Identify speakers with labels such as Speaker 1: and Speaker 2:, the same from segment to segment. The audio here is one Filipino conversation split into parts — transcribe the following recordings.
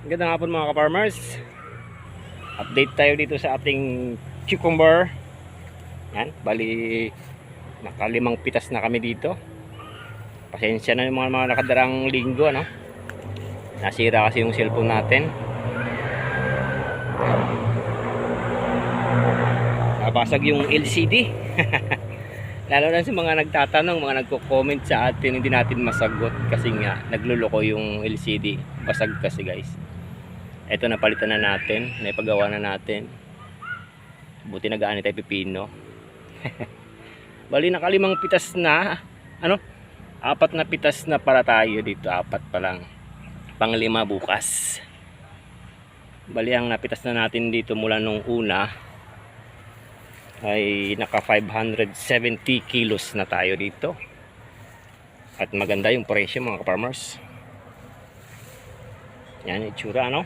Speaker 1: Magandang hapon mga ka-farmers. Update tayo dito sa ating cucumber. Yan, bali nakalimang pitas na kami dito. Pasensya na yung mga nakadarang linggo, ano? Nasira kasi yung cellphone natin. Nabasag yung LCD. Lalo na sa mga nagtatanong, mga nagko-comment sa atin, hindi natin masagot kasi nga nagluloko yung LCD. Basag kasi, guys. Ito, napalitan na natin, naipagawa na natin. Buti nagaan tayo pipino. Bali nakalimang pitas na, apat na pitas na para tayo dito, apat pa lang. Panglima bukas. Bali ang napitas na natin dito mula nung una ay naka 570 kilos na tayo dito. At maganda yung presyo mga ka-farmers. Yan itsura, ano?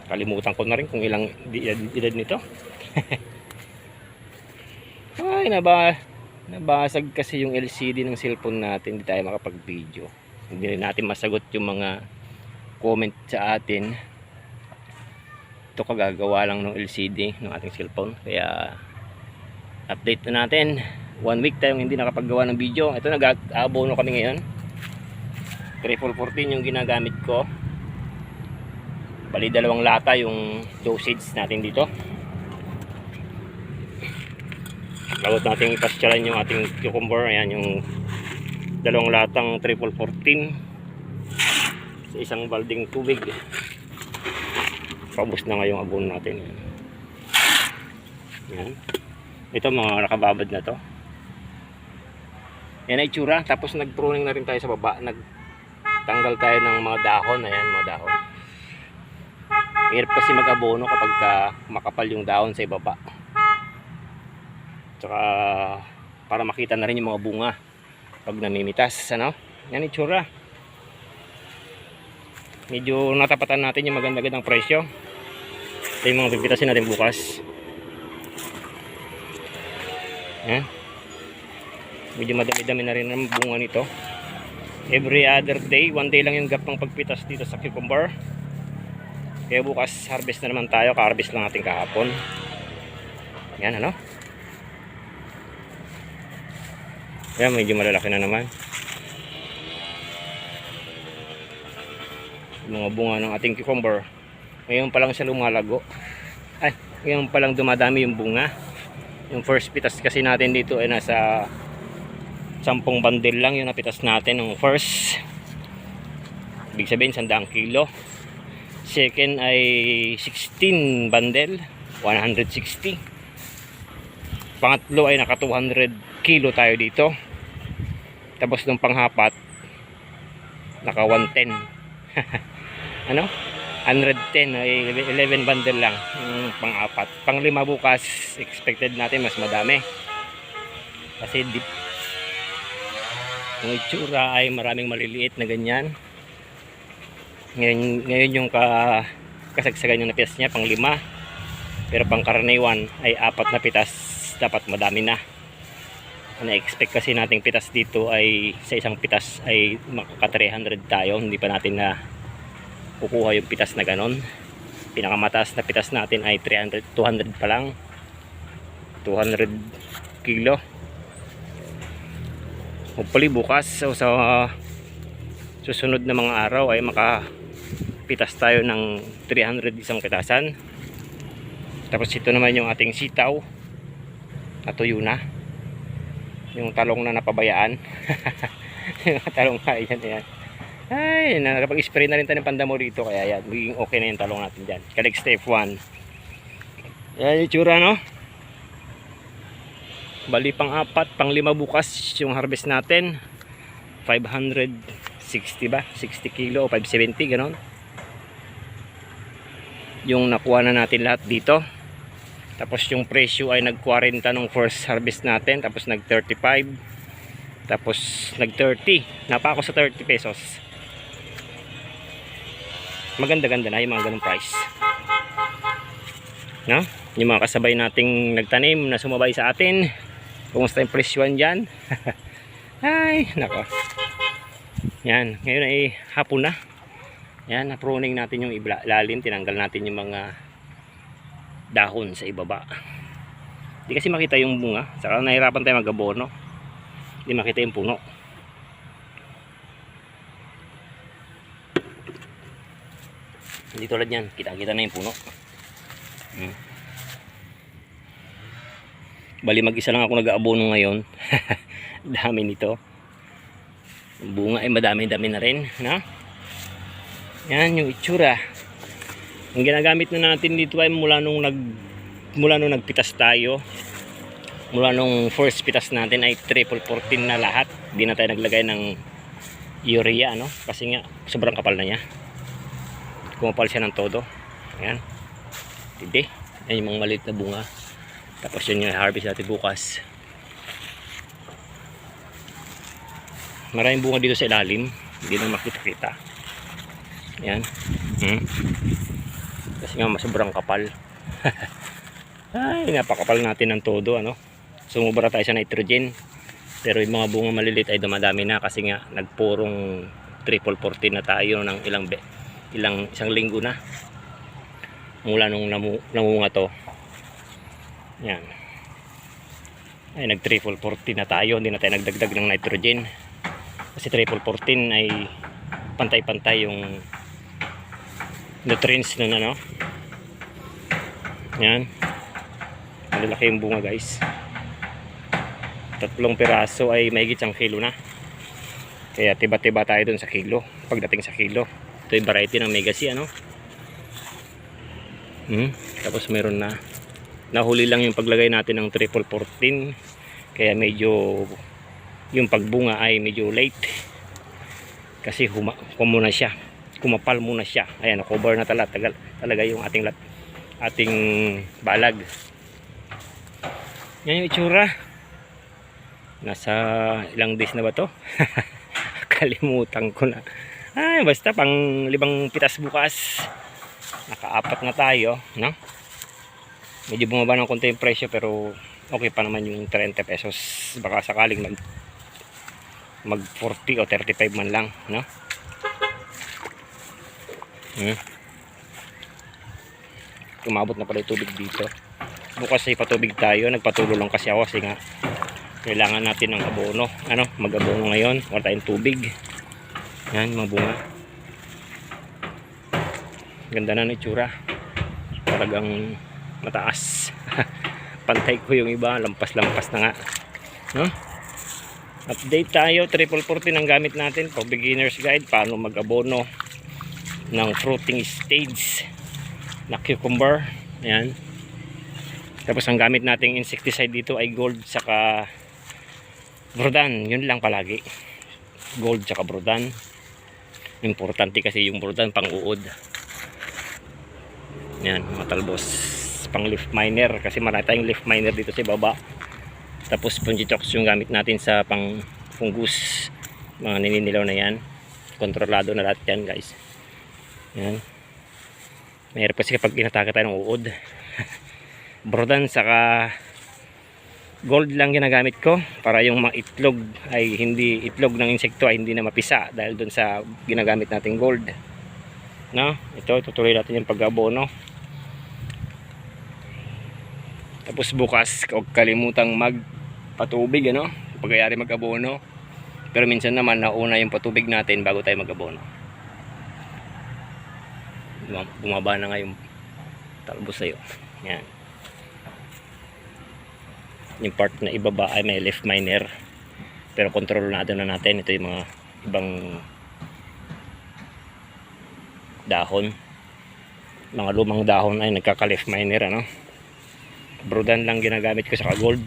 Speaker 1: Kalimutan ko na rin kung ilang edad nito. Ay, nabasag kasi yung LCD ng cellphone natin. Hindi tayo makapag-video. Hindi rin natin masagot yung mga comment sa atin. Ito kagagawa lang ng LCD ng ating cellphone. Kaya update na natin. 1 week tayong hindi nakapaggawa ng video. Ito, nag-abono kami ngayon. 314 yung ginagamit ko. Bali 2 lata yung dosage natin dito. Bago natin ipasyalan yung ating cucumber. Ayan yung 2 latang 314 sa isang balding tubig. Paubos na nga yung abono natin. Ayan. Ito mga nakababad na to. Yan ay itsura. Tapos nag-pruning na rin tayo sa baba. Nagtanggal tayo ng mga dahon. Ayan mga dahon. Hirap kasi mag-abono kapag makapal yung dahon sa ibaba. Tsaka para makita na rin yung mga bunga pag namimitas, ano? Yan itsura. Medyo natapatan natin yung maganda-gandang presyo. Ito yung mga pipitasin natin bukas. Yan. Medyo madami-dami na rin ang bunga nito. Every other day, 1 day lang yung gap ng pagpitas dito sa cucumber. Kaya bukas harvest na naman tayo. Ka-harvest lang natin kahapon. Yan, ano? Yan, medyo malalaki na naman. Mga bunga ng ating cucumber. Ngayon pa lang siya lumalago. Ay, ngayon pa lang dumadami yung bunga. Yung first pitas kasi natin dito ay nasa 10 bandel lang yung napitas natin ng first. Ibig sabihin 100 kilo. Second ay 16 bandel, 160. Pangatlo ay naka 200 kilo tayo dito. Tapos nung panghapat naka 110. Ano? 110 ay 11 bundle lang yung pang-apat. Pang-lima bukas expected natin mas madami. Kasi yung itsura ay maraming maliliit na ganyan. Ngayon yung kasagsagan yung napitas niya pang-lima. Pero pang-karaniwan ay 4 na pitas, dapat madami na. Na-expect kasi nating pitas dito ay sa isang pitas ay makaka 300 tayo. Hindi pa natin na kukuha yung pitas na ganon. Pinakamataas na pitas natin ay 200 pa lang, 200 kilo. Hopefully bukas o sa susunod na mga araw ay makapitas tayo ng 300 isang pitasan. Tapos ito naman yung ating sitaw, natuyo na yung talong na napabayaan. Yung talong na yan. Ay, nakapag-spray na rin tayo ng pandamo rito. Kaya yan, magiging okay na yung talong natin dyan. Collect step 1. Yan yung tsura, no? Bali pang-4, pang-5 bukas yung harvest natin. 560 ba? 60 kilo o 570, ganon. Yung nakuha na natin lahat dito. Tapos yung presyo ay nag-40 nung first harvest natin. Tapos nag-35. Tapos nag-30. Napa ako sa 30 pesos. Maganda-ganda na yung mga ganong price, no? Yung mga kasabay nating nagtanim na sumabay sa atin, kumusta yung presyon dyan? Ay, nako. Yan, ngayon ay hapon na. Yan, na-pruning natin yung ilalim, tinanggal natin yung mga dahon sa ibaba. Hindi kasi makita yung bunga, saka nahirapan tayo mag-abono. Hindi makita yung puno. Hindi tulad yan, kita-kita na yung puno. Bali mag-isa lang ako nag-aabono ngayon. Dami nito. Yung bunga ay madami-dami na rin, no? Yan yung itsura. Ang ginagamit na natin dito ay mula nung nagpitas tayo. Mula nung first pitas natin ay triple 14 na lahat. Hindi na tayo naglagay ng urea, no? Kasi nga sobrang kapal na niya. Kumapal siya ng todo. Ayan. Hindi. Yan yung mga maliit na bunga. Tapos yun yung harvest natin bukas. Maraming bunga dito sa ilalim. Hindi na makita-kita. Yan. Kasi nga sobrang kapal. Ay, napakapal natin ng todo, ano. Sumubra tayo sa nitrogen. Pero yung mga bunga maliliit ay dumadami na kasi nga nagpurong triple 14 na tayo ng isang linggo na. Mula nung namunga to. Yan. Ay nag triple 14 na tayo, hindi na tayo nagdagdag ng nitrogen. Kasi triple 14 ay pantay-pantay yung nutrients nun, ano. Yan. Malalaki yung bunga, guys. 3 piraso ay mahigit 1 kilo na. Kaya tiba-tiba tayo dun sa kilo. Pagdating sa kilo, ito yung variety ng Mega C, ano. Tapos meron na nahuli lang yung paglagay natin ng triple 14. Kaya medyo yung pagbunga ay medyo late. Kasi kumuna siya. Kumapal muna siya. Ayan, cover na talaga yung ating balag. Yan yung itsura. Nasa ilang days na ba to? Kalimutan ko na. Ay, basta pang 5 pitas bukas. Naka-4 na tayo, no? Medyo bumaba ng konti yung presyo pero okay pa naman yung 30 pesos. Baka sakaling mag 40 o 35 man lang, no? Umabot na pala yung tubig dito. Bukas ay patubig tayo. Nagpatulo lang kasi ako kasi nga kailangan natin ng abono. Ano, mag-abono ngayon. Wala tayong tubig. Yan, mga bunga. Ganda na ng itsura. Talagang mataas. Pantay ko yung iba. Lampas-lampas na nga. No? Update tayo. Triple 14 ang gamit natin. Pag beginner's guide. Paano mag-abono ng fruiting stage na cucumber. Ayan. Tapos ang gamit nating insecticide dito ay gold saka brodan. Yun lang palagi. Gold saka brodan. Importante kasi yung brodan pang uod. Yan, matalbos. Pang leaf miner kasi marami tayong leaf miner dito sa baba. Tapos Fungitox yung gamit natin sa pang fungus. Mga nininilaw na yan. Kontrolado na lahat yan, guys. Yan. Mayroon kasi kapag inatake tayo ng uod. Brodan saka gold lang ginagamit ko para yung mga itlog ay hindi itlog ng insekto ay hindi na mapisa dahil dun sa ginagamit nating gold, no? Ito tutuloy natin yung pag-abono. Tapos bukas huwag kalimutang magpatubig, ano, pagkayari mag-abono. Pero minsan naman nauna yung patubig natin bago tayo mag-abono. Bumaba na nga yung talbos sa'yo. Yan. Yung part na ibaba ay may leaf miner. Pero kontrolado na natin. Ito yung mga ibang dahon. Mga lumang dahon ay nagkaka-leaf miner, ano. Brodan lang ginagamit ko sa gold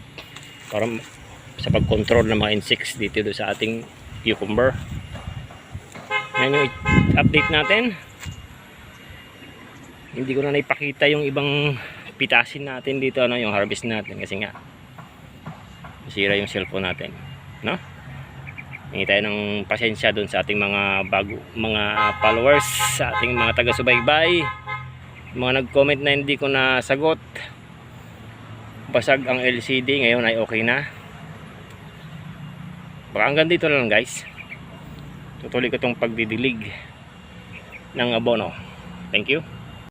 Speaker 1: para sa pag-control ng mga insects dito sa ating cucumber. Yan yung update natin. Hindi ko na naipakita yung ibang pitasin natin dito, ano, yung harvest natin kasi nga sira yung cellphone natin, no? Hingi tayo ng pasensya doon sa ating mga mga followers, sa ating mga taga-subaybay, mga nag-comment na hindi ko na sagot. Basag ang LCD, ngayon ay okay na. Baka hanggang dito lang, guys. Tutuloy ko itong pagdidilig. ng abono. Thank you.